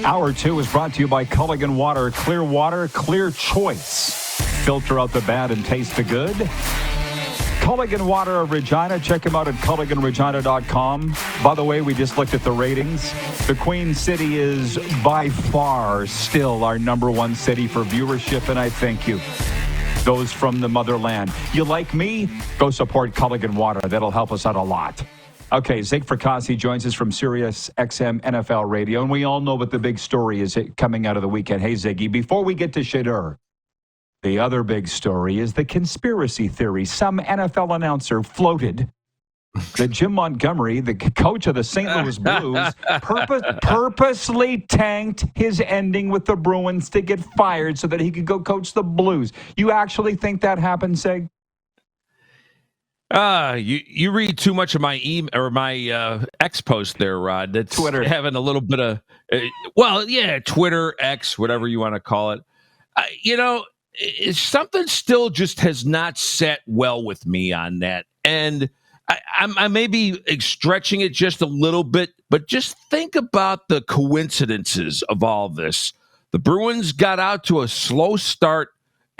Hour 2 is brought to you by Culligan Water. Clear water, clear choice. Filter out the bad and taste the good. Culligan Water of Regina. Check him out at culliganregina.com. By the way, we just looked at the ratings. The Queen City is by far still our number one city for viewership, and I thank you. Those from the motherland. You like me? Go support Culligan Water. That'll help us out a lot. Okay, Zig Fracassi joins us from SiriusXM NFL Radio, and we all know what the big story is coming out of the weekend. Hey, Ziggy, before we get to Shedeur, the other big story is the conspiracy theory. Some NFL announcer floated that Jim Montgomery, the coach of the St. Louis Blues, purposely tanked his ending with the Bruins to get fired so that he could go coach the Blues. You actually think that happened, Zig? You read too much of my my X post there, Rod. That's Twitter having a little bit of Twitter, X, whatever you want to call it. Something still just has not set well with me on that, and I may be stretching it just a little bit, but just think about the coincidences of all this. The Bruins got out to a slow start.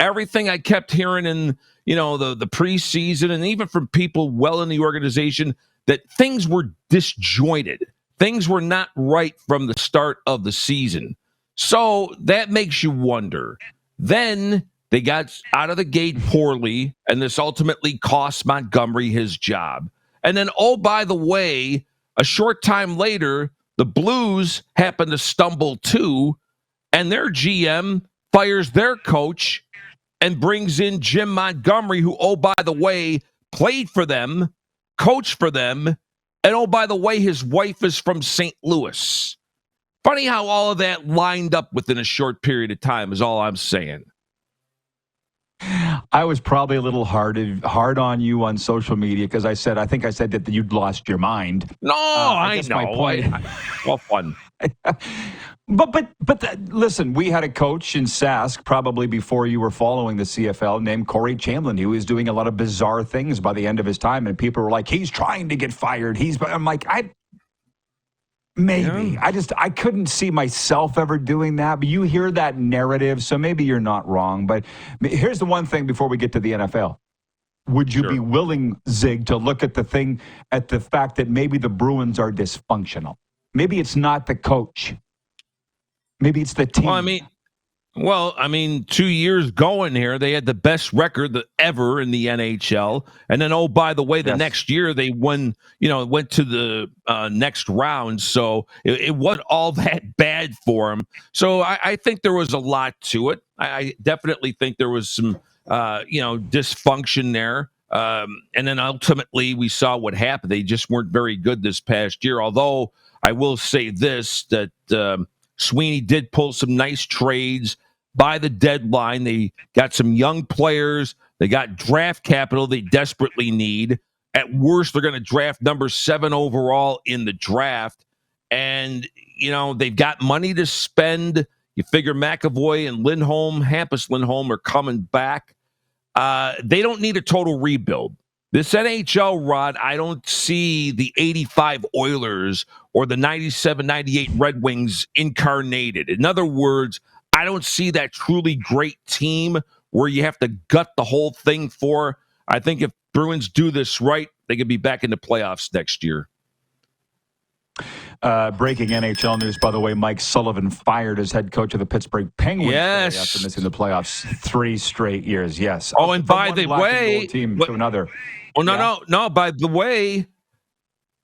Everything I kept hearing in the preseason, and even from people well in the organization, that things were disjointed. Things were not right from the start of the season. So that makes you wonder. Then they got out of the gate poorly, and this ultimately cost Montgomery his job. And then, oh, by the way, a short time later, the Blues happen to stumble too, and their GM fires their coach and brings in Jim Montgomery, who, oh, by the way, played for them, coached for them, and, oh, by the way, his wife is from St. Louis. Funny how all of that lined up within a short period of time is all I'm saying. I was probably a little hard on you on social media because I think I said that you'd lost your mind. No, I know. My point. Well, fun. But listen, we had a coach in Sask probably before you were following the CFL named Corey Chamberlain. He was doing a lot of bizarre things by the end of his time, and people were like, he's trying to get fired. I'm like, maybe. Yeah. I couldn't see myself ever doing that, but you hear that narrative, so maybe you're not wrong. But here's the one thing before we get to the NFL. Would you be willing, Zig, to look at the fact that maybe the Bruins are dysfunctional? Maybe it's not the coach. Maybe it's the team. Well, I mean, 2 years going here, they had the best record ever in the NHL. And then, oh, by the way, the next year they went to the next round. So it wasn't all that bad for them. So I think there was a lot to it. I definitely think there was some, dysfunction there. And then ultimately we saw what happened. They just weren't very good this past year. Although I will say this, that Sweeney did pull some nice trades by the deadline. They got some young players. They got draft capital they desperately need. At worst, they're going to draft number 7 overall in the draft. And, they've got money to spend. You figure McAvoy and Hampus Lindholm are coming back. They don't need a total rebuild. This NHL, Rod, I don't see the 85 Oilers or the 97-98 Red Wings incarnated. In other words, I don't see that truly great team where you have to gut the whole thing for. I think if Bruins do this right, they could be back in the playoffs next year. Breaking NHL news, by the way, Mike Sullivan fired as head coach of the Pittsburgh Penguins after missing the playoffs 3 straight years. Yes. Oh, and by the way, team to another. Oh, no. By the way,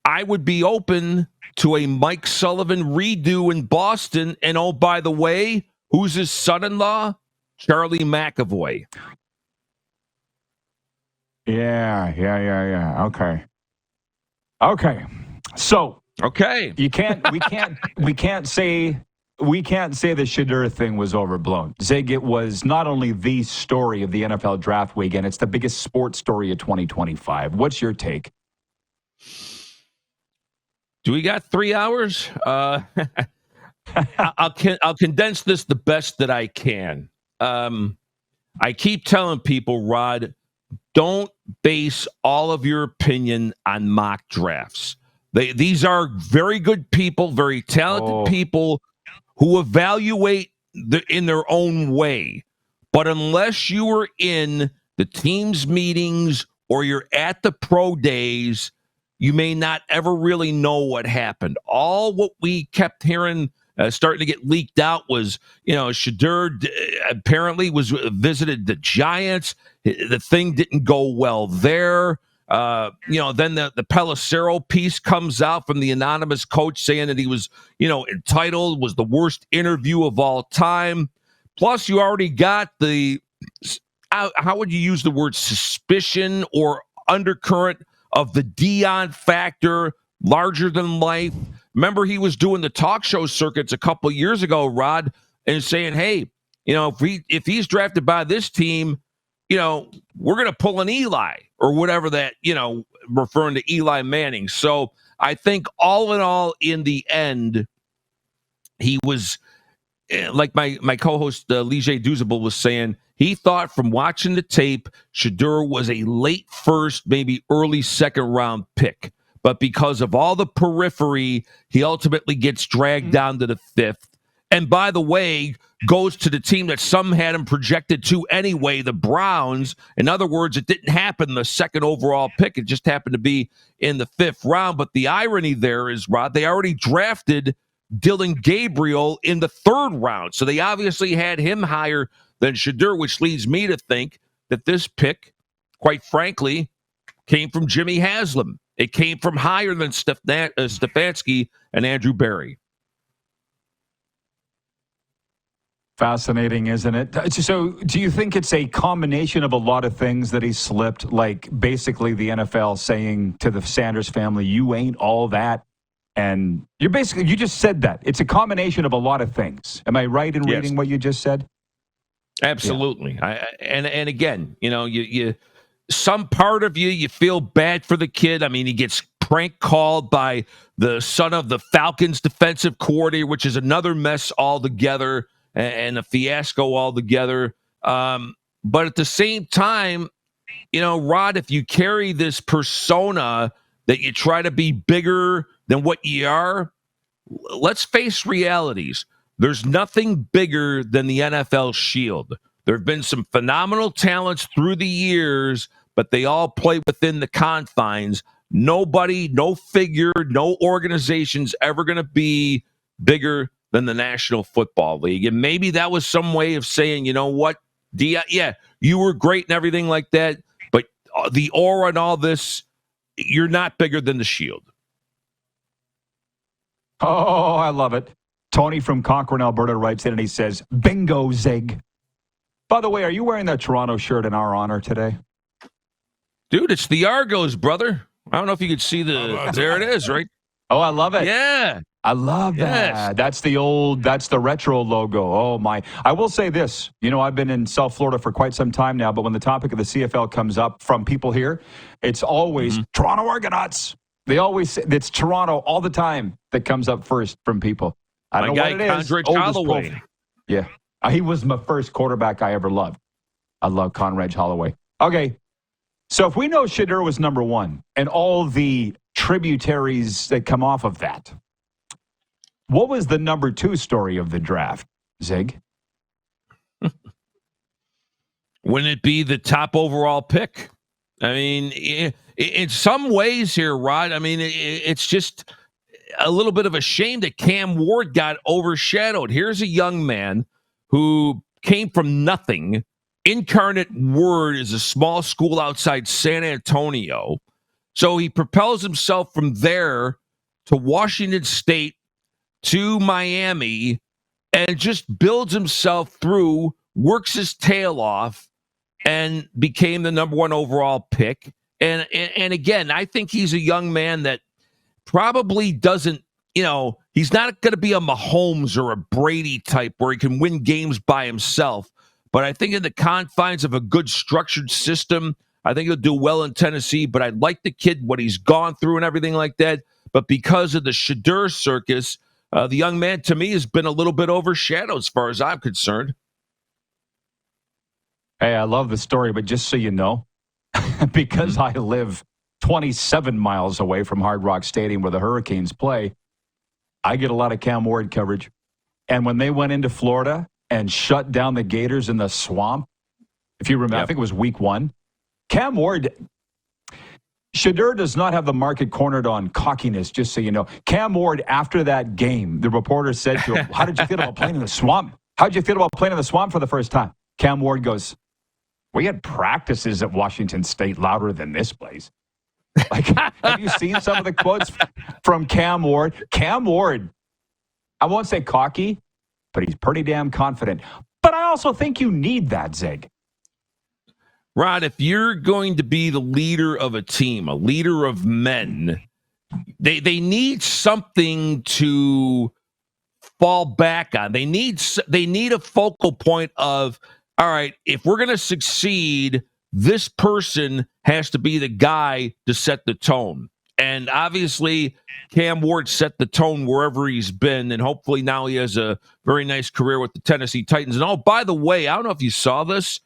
I would be open to a Mike Sullivan redo in Boston. And oh, by the way, who's his son-in-law? Charlie McAvoy. Yeah. Okay. So we can't say the Shedeur thing was overblown. Zig, it was not only the story of the NFL draft weekend, it's the biggest sports story of 2025. What's your take? Do we got 3 hours? I'll condense this the best that I can. I keep telling people, Rod, don't base all of your opinion on mock drafts. These are very good people, very talented people who evaluate in their own way. But unless you are in the team's meetings or you're at the pro days, you may not ever really know what happened. All what we kept hearing starting to get leaked out was, Shedeur apparently visited the Giants. The thing didn't go well there. Then the Pelissero piece comes out from the anonymous coach saying that he was, entitled, was the worst interview of all time. Plus, you already got the, how would you use the word, suspicion or undercurrent of the Dion factor, larger than life. Remember, he was doing the talk show circuits a couple years ago, Rod, and saying, hey, if he's drafted by this team, we're going to pull an Eli or whatever that, referring to Eli Manning. So I think all in all, in the end, he was, like my co-host Lige Duzable was saying, he thought from watching the tape, Shedeur was a late first, maybe early second round pick. But because of all the periphery, he ultimately gets dragged down to the fifth. And by the way, goes to the team that some had him projected to anyway, the Browns. In other words, it didn't happen the second overall pick. It just happened to be in the fifth round. But the irony there is, Rod, they already drafted Dylan Gabriel in the third round. So they obviously had him higher than Shedeur, which leads me to think that this pick, quite frankly, came from Jimmy Haslam. It came from higher than Stefanski and Andrew Berry. Fascinating, isn't it? So do you think it's a combination of a lot of things that he slipped, like basically the NFL saying to the Sanders family, you ain't all that? And you just said that. It's a combination of a lot of things. Am I right in reading what you just said? Absolutely. Yeah. And again, you some part of you feel bad for the kid. I mean, he gets prank called by the son of the Falcons defensive coordinator, which is another mess altogether and a fiasco altogether. But at the same time, Rod, if you carry this persona that you try to be bigger than what you are, let's face realities. There's nothing bigger than the NFL shield. There have been some phenomenal talents through the years, but they all play within the confines. Nobody, no figure, no organization's ever going to be bigger than the National Football League. And maybe that was some way of saying, you know what, you were great and everything like that, but the aura and all this, you're not bigger than the shield. Oh, I love it. Tony from Cochrane, Alberta writes in and he says, bingo, Zig. By the way, are you wearing that Toronto shirt in our honor today? Dude, it's the Argos, brother. I don't know if you could see there it is, right? Oh, I love it. Yeah. I love that. That's the retro logo. Oh, my. I will say this. I've been in South Florida for quite some time now, but when the topic of the CFL comes up from people here, it's always Toronto Argonauts. They always say it's Toronto all the time that comes up first from people. I don't know what it is. Conrad Holloway. Yeah. He was my first quarterback I ever loved. I love Conrad Holloway. Okay. So if we know Shedeur was number one and all the tributaries that come off of that, what was the number two story of the draft, Zig? Wouldn't it be the top overall pick? I mean, in some ways here, Rod, I mean, it's just a little bit of a shame that Cam Ward got overshadowed. Here's a young man who came from nothing. Incarnate Word is a small school outside San Antonio. So he propels himself from there to Washington State to Miami and just builds himself through, works his tail off, and became the number one overall pick. And again, I think he's a young man that probably doesn't, he's not going to be a Mahomes or a Brady type where he can win games by himself. But I think in the confines of a good structured system, I think he'll do well in Tennessee. But I like the kid, what he's gone through and everything like that. But because of the Shedeur circus, the young man, to me, has been a little bit overshadowed as far as I'm concerned. Hey, I love the story, but just so you know, because I live 27 miles away from Hard Rock Stadium where the Hurricanes play, I get a lot of Cam Ward coverage. And when they went into Florida and shut down the Gators in the swamp, if you remember, I think it was week 1, Cam Ward, Shedeur does not have the market cornered on cockiness, just so you know. Cam Ward, after that game, the reporter said to him, how did you feel about playing in the swamp? How did you feel about playing in the swamp for the first time? Cam Ward goes, we had practices at Washington State louder than this place. Like, have you seen some of the quotes from Cam Ward? Cam Ward, I won't say cocky, but he's pretty damn confident. But I also think you need that, Zig. Rod, if you're going to be the leader of a team, a leader of men, they need something to fall back on. They need a focal point of, all right, if we're going to succeed, this person has to be the guy to set the tone. And obviously, Cam Ward set the tone wherever he's been, and hopefully now he has a very nice career with the Tennessee Titans. And oh, by the way, I don't know if you saw this.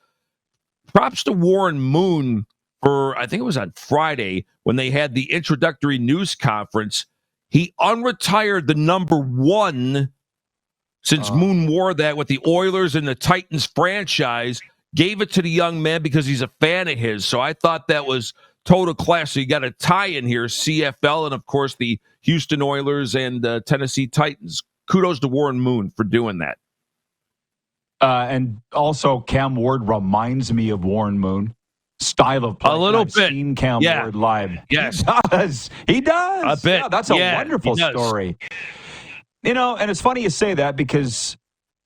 Props to Warren Moon for, I think it was on Friday, when they had the introductory news conference. He unretired the number 1 since Moon wore that with the Oilers and the Titans franchise, gave it to the young man because he's a fan of his. So I thought that was total class. So you got a tie in here, CFL, and of course the Houston Oilers and Tennessee Titans. Kudos to Warren Moon for doing that. And also, Cam Ward reminds me of Warren Moon. Style of play. A little I've bit. Seen Cam Ward live. Yes. He does. He does. A bit. Yeah, that's a wonderful story. You know, and it's funny you say that because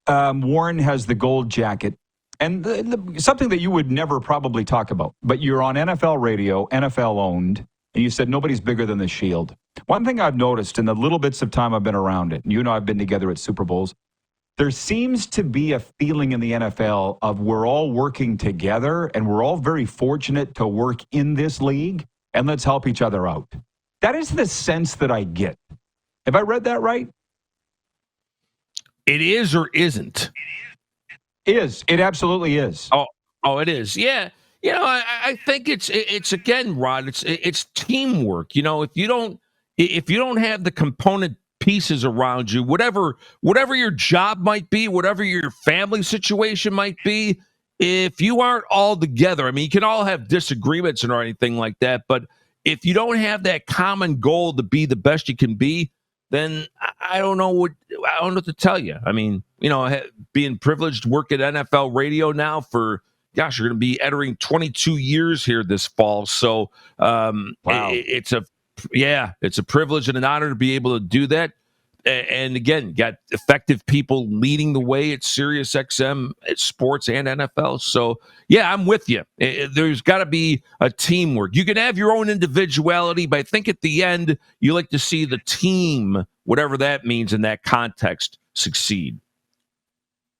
Warren has the gold jacket. And something that you would never probably talk about. But you're on NFL radio, NFL owned, and you said nobody's bigger than the Shield. One thing I've noticed in the little bits of time I've been around it, and you and I have been together at Super Bowls, there seems to be a feeling in the NFL of we're all working together and we're all very fortunate to work in this league and let's help each other out. That is the sense that I get. Have I read that right? It is or isn't? Is. It absolutely is. Oh, it is. Yeah. You know, I think it's again, Rod, it's teamwork. You know, if you don't have the component pieces around you, whatever your job might be, whatever your family situation might be, if you aren't all together, I mean, you can all have disagreements or anything like that, but if you don't have that common goal to be the best you can be, then I don't know what to tell you. I mean, you know, being privileged to work at NFL radio now for, gosh, you're going to be entering 22 years here this fall. So wow. It's a privilege and an honor to be able to do that. And again, got effective people leading the way at SiriusXM, at sports and NFL. So, yeah, I'm with you. There's got to be a teamwork. You can have your own individuality, but I think at the end, you like to see the team, whatever that means in that context, succeed.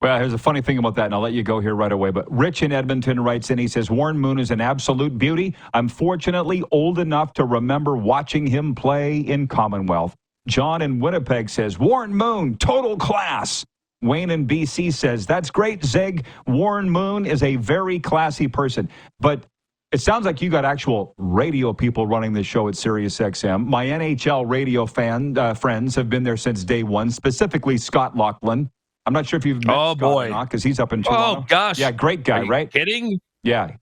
Well, here's a funny thing about that, and I'll let you go here right away. But Rich in Edmonton writes in, he says, Warren Moon is an absolute beauty. I'm fortunately old enough to remember watching him play in Commonwealth. John in Winnipeg says, Warren Moon, total class. Wayne in BC says, that's great, Zig. Warren Moon is a very classy person. But it sounds like you got actual radio people running the show at SiriusXM. My NHL radio friends have been there since day one, specifically Scott Laughlin. I'm not sure if you've met Scott or not, because he's up in Toronto. Oh, gosh. Yeah, great guy, right? Kidding? Yeah.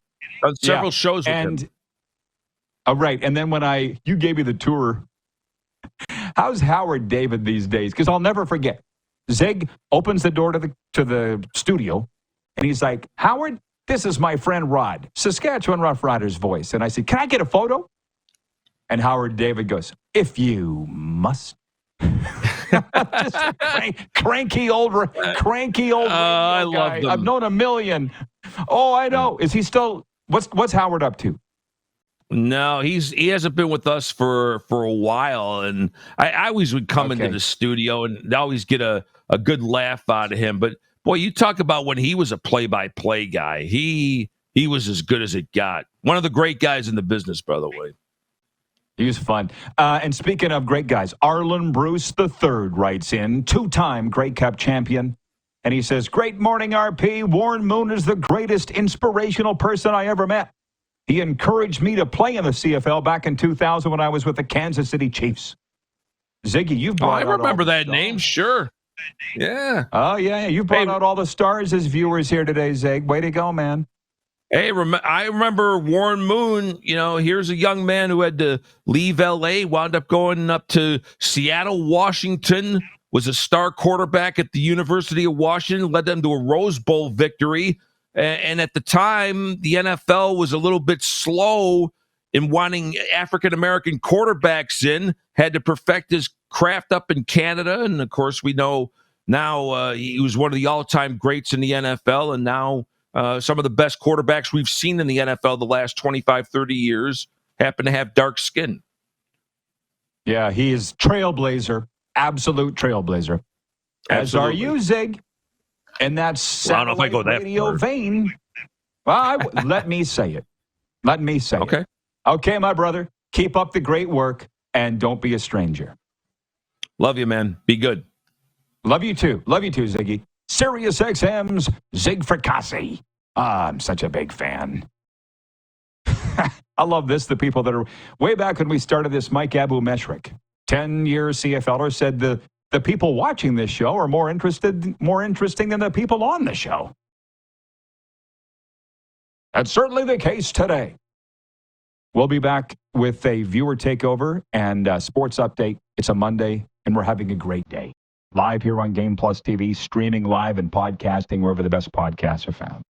Done several shows with him. Right. And then when you gave me the tour, how's Howard David these days? Because I'll never forget. Zig opens the door to the studio, and he's like, Howard, this is my friend Rod, Saskatchewan Roughriders voice. And I said, can I get a photo? And Howard David goes, if you must. Just cranky old I love them. I've known a million. Oh, I know. Is he still? What's Howard up to? No, he hasn't been with us for a while, and I always would come into the studio and always get a good laugh out of him. But boy, you talk about when he was a play-by-play guy. He was as good as it got. One of the great guys in the business, by the way. He was fun. And speaking of great guys, Arlen Bruce III writes in, two-time Grey Cup champion. And he says, great morning, RP. Warren Moon is the greatest inspirational person I ever met. He encouraged me to play in the CFL back in 2000 when I was with the Kansas City Chiefs. Ziggy, you've brought I remember that name, sure. Yeah. Oh, yeah. You brought Hey, out all the stars as viewers here today, Zig. Way to go, man. Hey, I remember Warren Moon. Here's a young man who had to leave L.A., wound up going up to Seattle, Washington, was a star quarterback at the University of Washington, led them to a Rose Bowl victory. And at the time, the NFL was a little bit slow in wanting African-American quarterbacks in, had to perfect his craft up in Canada. And, of course, we know now he was one of the all-time greats in the NFL, and now some of the best quarterbacks we've seen in the NFL the last 25, 30 years happen to have dark skin. Yeah, he is trailblazer, absolute trailblazer. As Absolutely. are you, Zig. And that's satellite radio vein. Well, let me say it. Let me say it. Okay, my brother. Keep up the great work, and don't be a stranger. Love you, man. Be good. Love you too. Love you too, Ziggy. SiriusXM's Zig Fracassi. I'm such a big fan. I love this. The people that are way back when we started this, Mike Abu-Meshrik, 10-year CFLer, said the people watching this show are more interesting than the people on the show. That's certainly the case today. We'll be back with a viewer takeover and a sports update. It's a Monday, and we're having a great day. Live here on Game Plus TV, streaming live and podcasting wherever the best podcasts are found.